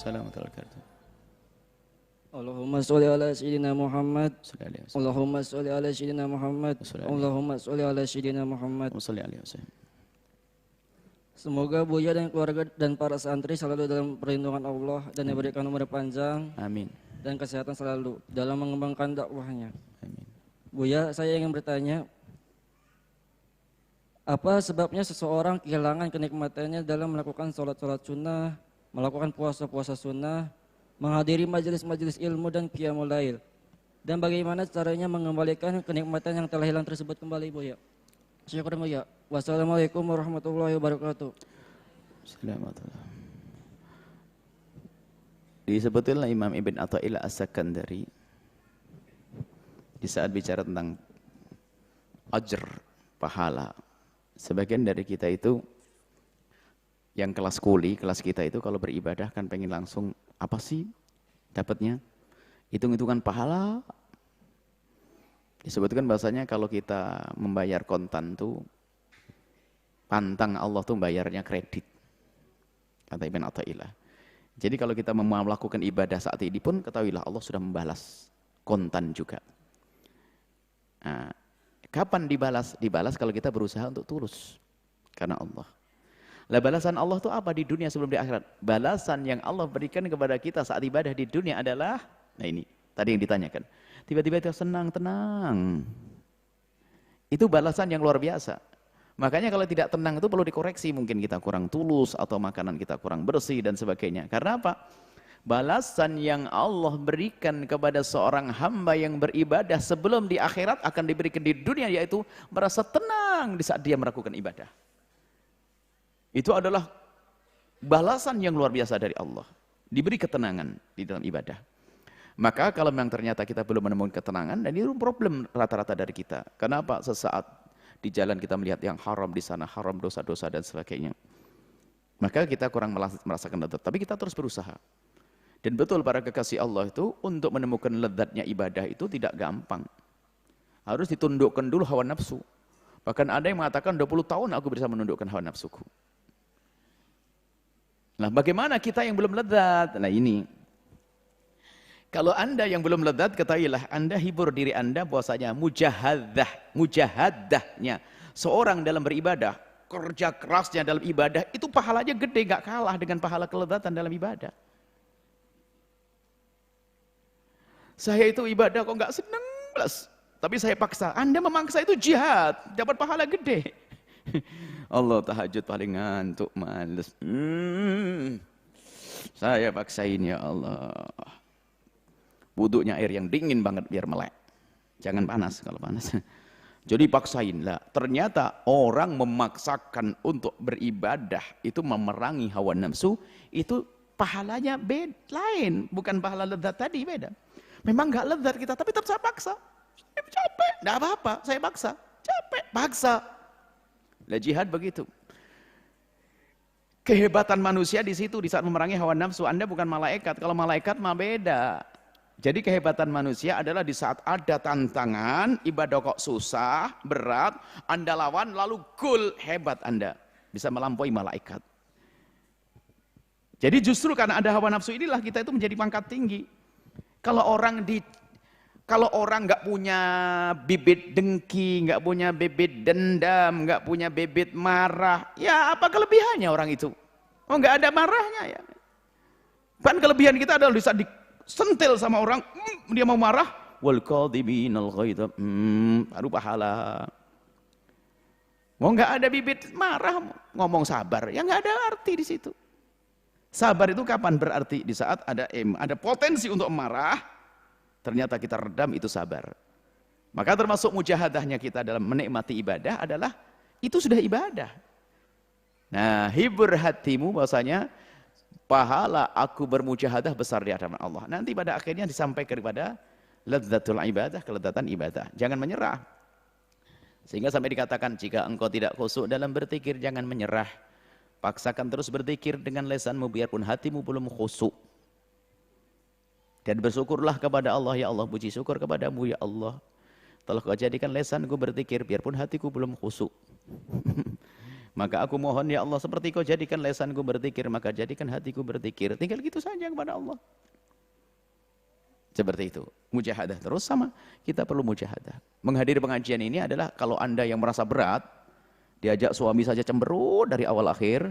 Waalaikumsalam warahmatullahi wabarakatuh. Allahumma sholli ala sayyidina Muhammad. Sallallahu alaihi wasallam. Allahumma sholli ala sayyidina Muhammad. Allahumma sholli ala sayyidina Muhammad. Sallallahu alaihi wasallam. Semoga Buya dan keluarga dan para santri selalu dalam perlindungan Allah dan diberikan umur panjang Amin. dan kesehatan selalu dalam mengembangkan dakwahnya. Amin. Buya, saya ingin bertanya, apa sebabnya seseorang kehilangan kenikmatannya dalam melakukan sholat-sholat sunnah, melakukan puasa-puasa sunnah, menghadiri majelis-majelis ilmu dan qiyamul lail, dan bagaimana caranya mengembalikan kenikmatan yang telah hilang tersebut kembali, Buya? Syukur, Buya. Wassalamualaikum warahmatullahi wabarakatuh. Assalamualaikum. Disebutlah Imam Ibn Athaillah As-Sakandari di saat bicara tentang ajr, pahala. Sebagian dari kita itu yang kelas kuli, kelas kita itu kalau beribadah kan pengen langsung apa sih dapatnya? Hitung-hitungan pahala. Disebutkan bahasanya kalau kita membayar kontan tuh pantang Allah tuh bayarnya kredit. Kata Ibn Athaillah. Jadi kalau kita melakukan ibadah saat ini pun ketahuilah Allah sudah membalas kontan juga. Nah, kapan dibalas? Dibalas kalau kita berusaha untuk tulus karena Allah. Lah balasan Allah itu apa di dunia sebelum di akhirat? Balasan yang Allah berikan kepada kita saat ibadah di dunia adalah, nah ini tadi yang ditanyakan. Tiba-tiba kita senang, tenang. Itu balasan yang luar biasa. Makanya kalau tidak tenang itu perlu dikoreksi. Mungkin kita kurang tulus atau makanan kita kurang bersih dan sebagainya. Karena apa? Balasan yang Allah berikan kepada seorang hamba yang beribadah sebelum di akhirat akan diberikan di dunia, yaitu merasa tenang di saat dia melakukan ibadah. Itu adalah balasan yang luar biasa dari Allah. Diberi ketenangan di dalam ibadah. Maka kalau memang ternyata kita belum menemukan ketenangan, dan itu problem rata-rata dari kita. Kenapa? Sesaat di jalan kita melihat yang haram di sana, haram dosa-dosa dan sebagainya. Maka kita kurang merasakan lezat. Tapi kita terus berusaha. Dan betul para kekasih Allah itu untuk menemukan lezatnya ibadah itu tidak gampang. Harus ditundukkan dulu hawa nafsu. Bahkan ada yang mengatakan 20 tahun aku bisa menundukkan hawa nafsuku. Nah, bagaimana kita yang belum lezat? Nah ini. Kalau Anda yang belum lezat, ketahuilah Anda hibur diri Anda bahwasanya mujahadahnya seorang dalam beribadah, kerja kerasnya dalam ibadah, itu pahalanya gede, gak kalah dengan pahala kelezatan dalam ibadah. Saya itu ibadah kok gak seneng, tapi saya paksa. Anda memaksa itu jihad, dapat pahala gede. Allah tahajud paling ngantuk, males. Saya paksain ya Allah. Wuduknya air yang dingin banget biar melek. Jangan panas, kalau panas. Jadi paksain lah. Ternyata orang memaksakan untuk beribadah itu memerangi hawa nafsu, itu pahalanya lain, bukan pahala lezat tadi, beda. Memang gak lezat kita, tapi tetap saya paksa. Saya capek, gak apa-apa, saya paksa. Capek, paksa. Lah jihad begitu. Kehebatan manusia di situ di saat memerangi hawa nafsu. Anda bukan malaikat. Kalau malaikat mah beda. Jadi kehebatan manusia adalah di saat ada tantangan, ibadah kok susah, berat, Anda lawan, lalu hebat Anda. Bisa melampaui malaikat. Jadi justru karena ada hawa nafsu inilah kita itu menjadi pangkat tinggi. Kalau orang nggak punya bibit dengki, nggak punya bibit dendam, nggak punya bibit marah, ya apa kelebihannya orang itu? Oh nggak ada marahnya ya. Kan kelebihan kita adalah di saat sentil sama orang, dia mau marah, wal qadhiminal ghaidha, baru pahala. Mau nggak ada bibit marah, ngomong sabar, ya nggak ada arti di situ. Sabar itu kapan berarti? Di saat ada potensi untuk marah, ternyata kita redam, itu sabar. Maka termasuk mujahadahnya kita dalam menikmati ibadah adalah itu sudah ibadah. Nah, hibur hatimu bahwasanya pahala aku bermujahadah besar di hadapan Allah. Nanti pada akhirnya disampaikan kepada ladzatul ibadah, kelezatan ibadah. Jangan menyerah. Sehingga sampai dikatakan jika engkau tidak khusyuk dalam berzikir, jangan menyerah. Paksakan terus berzikir dengan lisanmu biarpun hatimu belum khusyuk. Dan bersyukurlah kepada Allah, ya Allah, puji syukur kepadamu ya Allah. Telah kau jadikan lisanku berzikir biarpun hatiku belum khusyuk. Maka aku mohon ya Allah, seperti kau jadikan lesanku berzikir, maka jadikan hatiku berzikir. Tinggal gitu saja kepada Allah. Seperti itu. Mujahadah terus sama. Kita perlu mujahadah. Menghadiri pengajian ini adalah kalau Anda yang merasa berat, diajak suami saja cemberut dari awal akhir,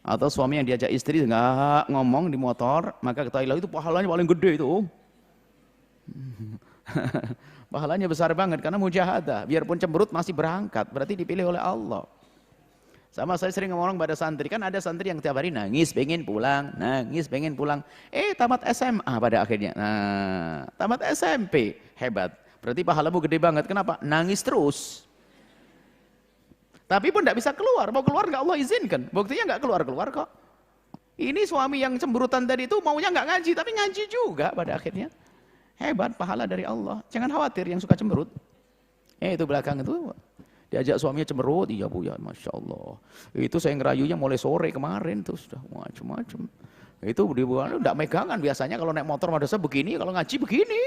atau suami yang diajak istri nggak ngomong di motor, maka ketahuilah itu pahalanya paling gede itu. Pahalanya besar banget karena mujahadah. Biarpun cemberut masih berangkat, berarti dipilih oleh Allah. Sama saya sering ngomong pada santri, kan ada santri yang tiap hari nangis pengen pulang, tamat SMA pada akhirnya. Nah, tamat SMP, hebat. Berarti pahalamu gede banget. Kenapa? Nangis terus. Tapi pun tidak bisa keluar, mau keluar nggak Allah izinkan. Buktinya nggak keluar kok. Ini suami yang cemburutan tadi itu maunya nggak ngaji, tapi ngaji juga pada akhirnya. Hebat, pahala dari Allah. Jangan khawatir yang suka cemberut. Itu belakang itu. Diajak suaminya cemberut, iya bu ya, Masya Allah. Itu saya ngerayunya mulai sore kemarin, tuh sudah macam-macam. Itu dibuat, enggak megangan biasanya kalau naik motor madrasah begini, kalau ngaji begini.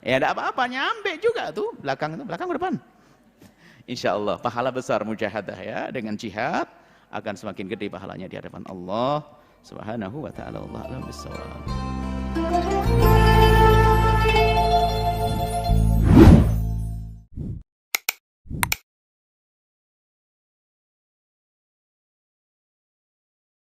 Ya enggak apa-apa, nyampe juga tuh, belakang ke depan. Insya Allah, pahala besar mujahadah ya, dengan jihad, akan semakin gede pahalanya di hadapan Allah Subhanahu wa ta'ala. Allah alam bisawab.